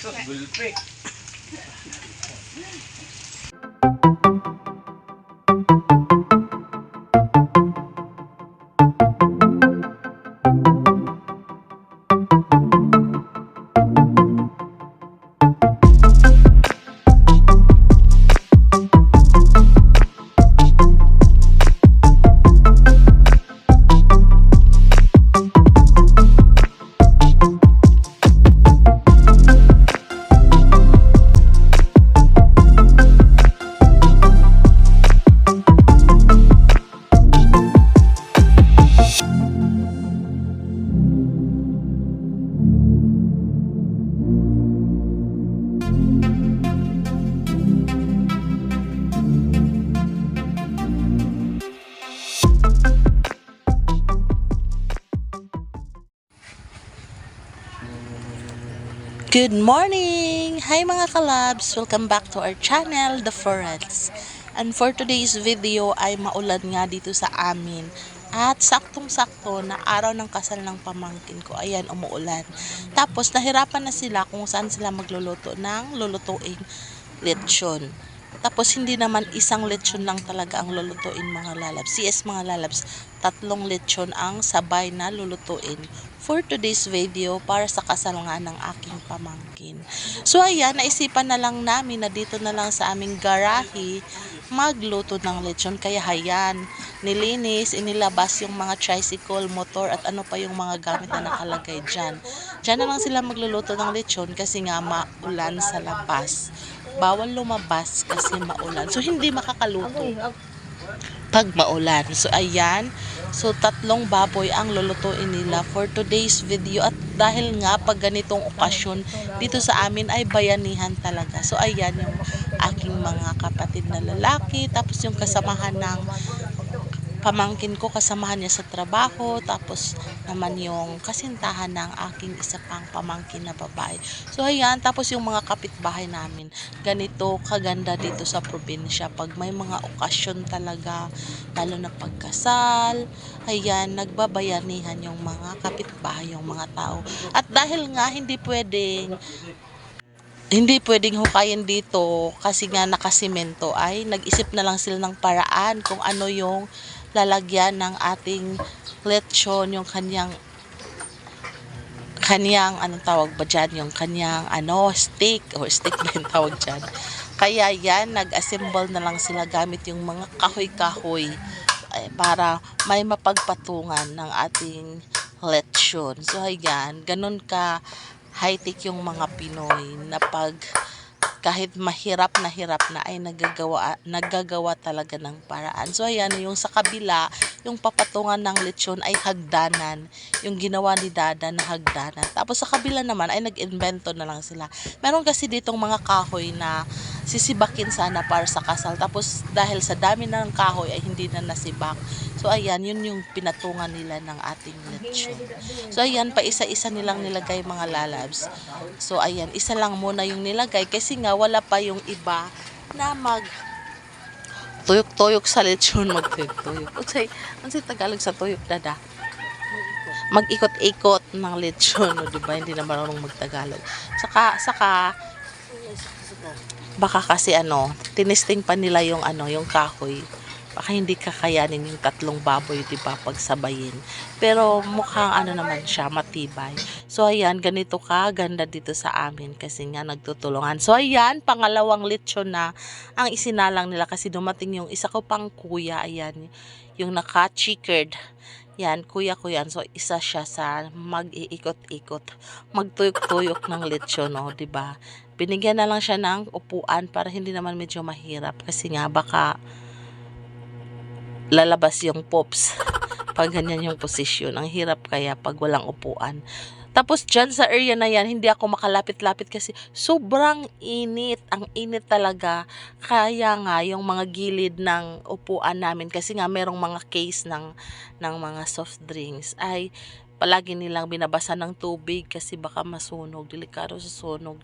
Gulpi. Good morning! Hi mga kalabs! Welcome back to our channel, The Forest. And for today's video ay maulan nga dito sa amin. At saktong-sakto na araw ng kasal ng pamangkin ko, ayan, umuulan. Tapos nahirapan na sila kung saan sila magluluto ng lulutuing lechon. Tapos hindi naman isang lechon lang talaga ang lulutuin mga lalabs. Yes mga lalabs, 3 lechon ang sabay na lulutuin for today's video para sa kasal nga ng aking pamangkin. So ayan, naisipan na lang namin na dito na lang sa aming garahe magluto ng lechon. Kaya hayan, nilinis, inilabas yung mga tricycle, motor at ano pa yung mga gamit na nakalagay dyan. Dyan na lang sila magluluto ng lechon kasi nga maulan sa labas. Bawal lumabas kasi maulan. So hindi makakaluto pag maulan. So ayan, so 3 baboy ang lulutuin nila for today's video. At dahil nga pag ganitong okasyon dito sa amin ay bayanihan talaga. So ayan yung aking mga kapatid na lalaki, tapos yung kasamahan ng pamangkin ko, kasamahan niya sa trabaho, tapos naman yung kasintahan ng aking isa pang pamangkin na babae. So ayan, tapos yung mga kapitbahay namin, ganito kaganda dito sa probinsya pag may mga okasyon talaga, lalo na pagkasal, ayan, nagbabayanihan yung mga kapitbahay, yung mga tao. At dahil nga hindi pwedeng hukayin dito kasi nga nakasimento, ay nag-isip na lang sila ng paraan kung ano yung lalagyan ng ating lechon, yung kanyang anong tawag ba dyan, yung kanyang stick, or stick ba yung tawag dyan. Kaya yan, nag-assemble na lang sila gamit yung mga kahoy-kahoy para may mapagpatungan ng ating lechon. So ayan, ganun ka high-tech yung mga Pinoy na pag kahit mahirap na ay nagagawa talaga ng paraan. So ayan, yung sa kabila, yung papatungan ng lechon ay hagdanan, yung ginawa ni Dada na hagdanan. Tapos sa kabila naman ay nag-invento na lang sila. Meron kasi ditong mga kahoy na sisibakin sana para sa kasal. Tapos dahil sa dami ng kahoy ay hindi na nasibak. So ayan, yun yung pinatungan nila ng ating lechon. So ayan, pa isa-isa nilang nilagay mga lalabs. So ayan, isa lang muna yung nilagay kasi nga wala pa yung iba na tuyok-tuyok sa lechon, magtuyok-tuyok. Unsay Tagalog sa tuyok, Dada? Mag-ikot-ikot ng lechon, no, 'di ba? Hindi na marunong magtagalog. Saka baka kasi tinesting pa nila yung yung kahoy. Baka hindi kakayanin yung 3 baboy, 'di ba, pagsabayin. Pero mukhang naman siya, matibay. So ayan, ganito ka ganda dito sa amin kasi nga nagtutulungan. So ayan, pangalawang lechon na ang isinalang nila kasi dumating yung isa ko pang kuya, ayan, yung naka-checkered. Yan, kuya ko yan. So isa siya sa mag-iikot-ikot, magtuyok-tuyok ng lechon, no, 'di ba? Binigyan na lang siya ng upuan para hindi naman medyo mahirap kasi nga baka lalabas yung pops pag ganyan yung posisyon. Ang hirap kaya pag walang upuan. Tapos dyan sa area na yan, hindi ako makalapit-lapit kasi sobrang init. Ang init talaga. Kaya nga yung mga gilid ng upuan namin, kasi nga merong mga case ng mga soft drinks, ay palagi nilang binabasa ng tubig kasi baka masunog, delikado sa sunog.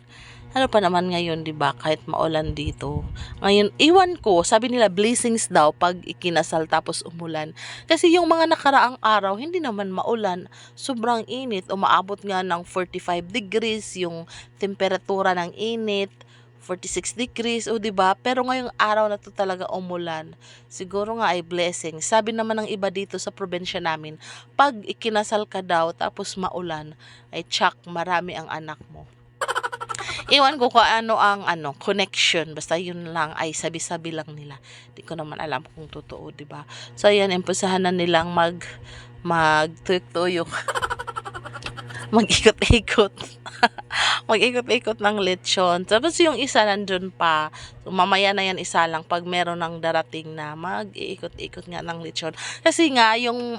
Ano pa naman ngayon, 'di ba? Kahit maulan dito. Ngayon, iwan ko, sabi nila blessings daw pag ikinasal tapos umulan. Kasi yung mga nakaraang araw, hindi naman maulan. Sobrang init, umaabot nga ng 45 degrees yung temperatura ng init. 46 degrees, o 'di ba? Pero ngayong araw na to talaga umulan. Siguro nga ay blessing. Sabi naman ng iba dito sa probinsya namin, pag ikinasal ka daw tapos maulan, ay tsak, marami ang anak mo. Iwan ko kung ano ang connection. Basta yun lang ay sabi-sabi lang nila. Di ko naman alam kung totoo, 'di ba? So ayan, impusahan na nilang magtuyok-tuyok. Mag-ikot-ikot. Mag-ikot-ikot ng lechon. Tapos yung isa nandun pa. So, mamaya na yan isa lang pag meron ng darating na mag-iikot-ikot nga ng lechon. Kasi nga yung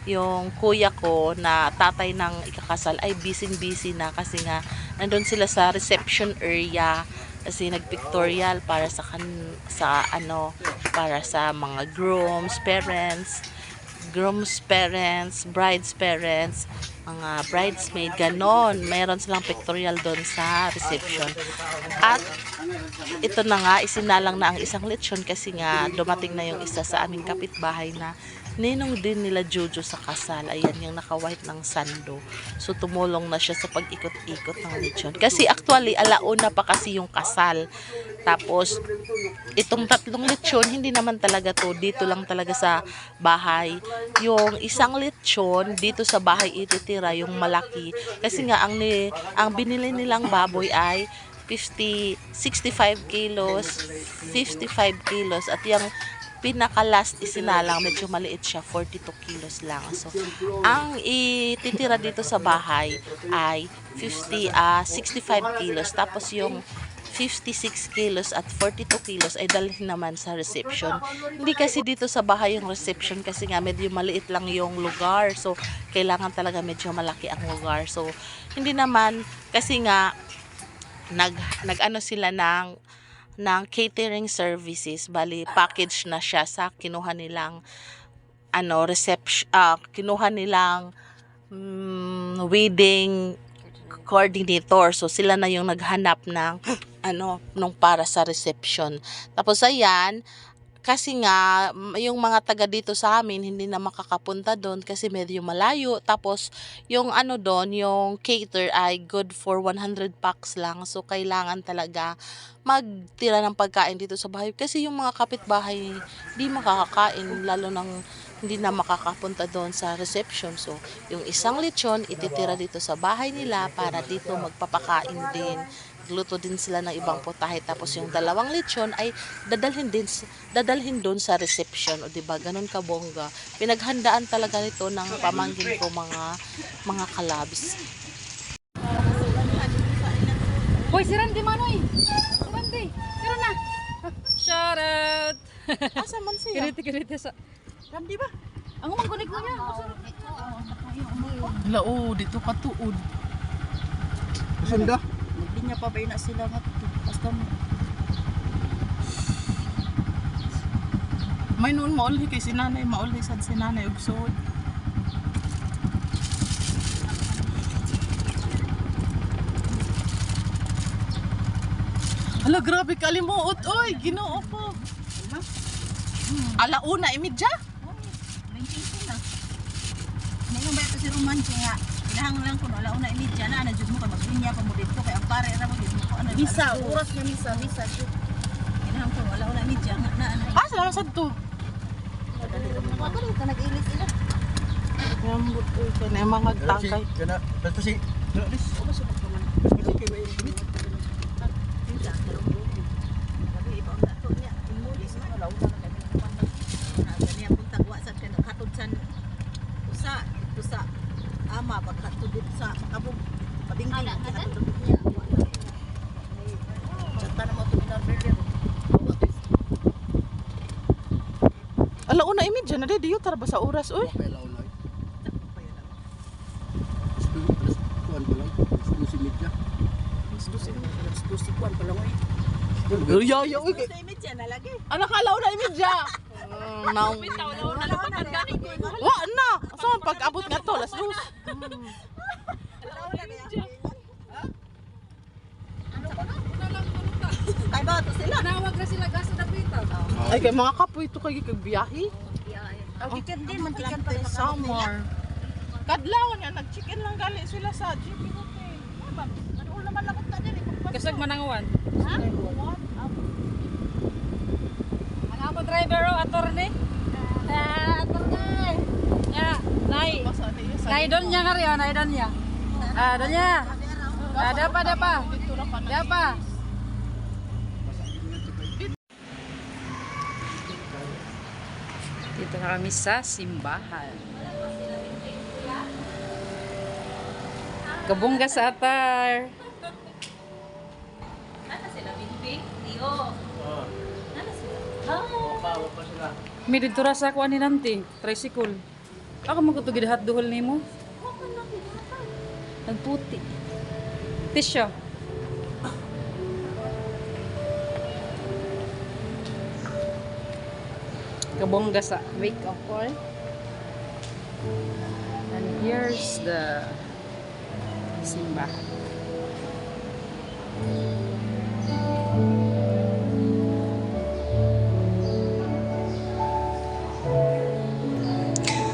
yung kuya ko na tatay ng ikakasal ay busy na kasi nga nandun sila sa reception area kasi nagpictorial para para sa mga groom's parents, bride's parents, mga bridesmaid, ganon. Meron silang pictorial doon sa reception. At ito na nga, isinalang na ang isang lechon kasi nga dumating na yung isa sa aming kapitbahay na ninong din nila Jojo sa kasal. Ayan yung naka-white ng sando. So tumulong na siya sa pag-ikot-ikot ng lechon. Kasi actually, alauna pa kasi yung kasal. Tapos, itong tatlong lechon, hindi naman talaga to. Dito lang talaga sa bahay. Yung isang lechon, dito sa bahay ititira, yung malaki. Kasi nga, ang binili nilang baboy ay 65 kilos, 55 kilos. At yung pinaka-last isinalang, medyo maliit siya, 42 kilos lang. So, ang ititira dito sa bahay ay 65 kilos. Tapos yung 56 kilos at 42 kilos ay dalhin naman sa reception. Hindi kasi dito sa bahay yung reception kasi nga medyo maliit lang yung lugar. So, kailangan talaga medyo malaki ang lugar. So, hindi naman kasi nga nag-ano sila ng catering services, bali package na siya sa kinuha nilang kinuha nilang wedding coordinator. So sila na yung naghanap ng nung para sa reception. Tapos ayan, kasi nga yung mga taga dito sa amin hindi na makakapunta doon kasi medyo malayo. Tapos yung doon, yung cater ay good for 100 packs lang. So kailangan talaga magtira ng pagkain dito sa bahay kasi yung mga kapitbahay hindi makakakain, lalo nang hindi na makakapunta doon sa reception. So yung isang lechon ititira dito sa bahay nila para dito magpapakain din. Luto din sila ng ibang putahe, tapos yung dalawang lechon ay dadalhin doon sa reception, o diba, ganun kabongga. Pinaghandaan talaga nito ng pamangkin ko, mga kalabs. Hoy, si Randy Manoy! Si Randy! Tira na! Shout out! Asa man siya? Kiriti sa... Randy ba? Ang umanggunig mo niya! Hala, dito katuod. Sunda? Hindi niya pa ba na sila nga basta mo. May noon maulhi kay sinanay, maulhi sad sinanay og suod. Hala, grabe kalimuot, oy, Ginoo ko. Alauna imidya? Ngayon ba ito si Romanche nga? Kinahang lang kung alauna imidya na, anadjud mo ka maglinya pa mo dito kay ang pare ra mo dito ko misa, oras nga misa jud. Kinahang kung alauna imidya nga na. Salamat sad to. Magaling ka nag-ilis ila. Yambot ko kanay mga tangkay. Kana basta si Luis. Ano sa pagkaman? Basta kay may ama pagkatod dito sa makabog pabingking katod niya chata na mo to na burger Alauna imidya na di yutar ba sa oras oy? Yaya oy. imidya na lagi Anak alauna imidya. Now. Wa na. So, pag abot nga to, las dos. Alauna na yan. Ay ba, ito sila. Nawag na sila gasa na pita. Ay, kay mga kapoy ito kayo kagbiyahe. Ang chicken din, mantikan pa Summer. Kadlawan nga, nag-chicken lang gali sila sa GP Hotel. Ano naman lakot na din. Kasag manangawan. Ang ako driver o attorney? Attorney. Ya, nay. Nay don niya nga rin, nay don niya. Don niya. Dapa. Dapa. Dito na kami sa simbahan. Kabungga sa atar. Nana sila, Binti? Dio. Nana sila? Wapa sila. May dito ra sa kuan ni nanti, tricycle. Ako magkutugid hat duhol nimo. Nagputi. Tisyo. Kabongga sa wake up call. And here's the simbahan.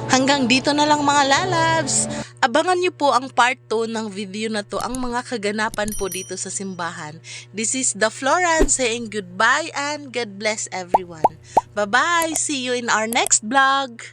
Hanggang dito na lang mga lalabs. Abangan niyo po ang part 2 ng video na to, ang mga kaganapan po dito sa simbahan. This is the Florence saying goodbye and God bless everyone. Bye-bye! See you in our next vlog!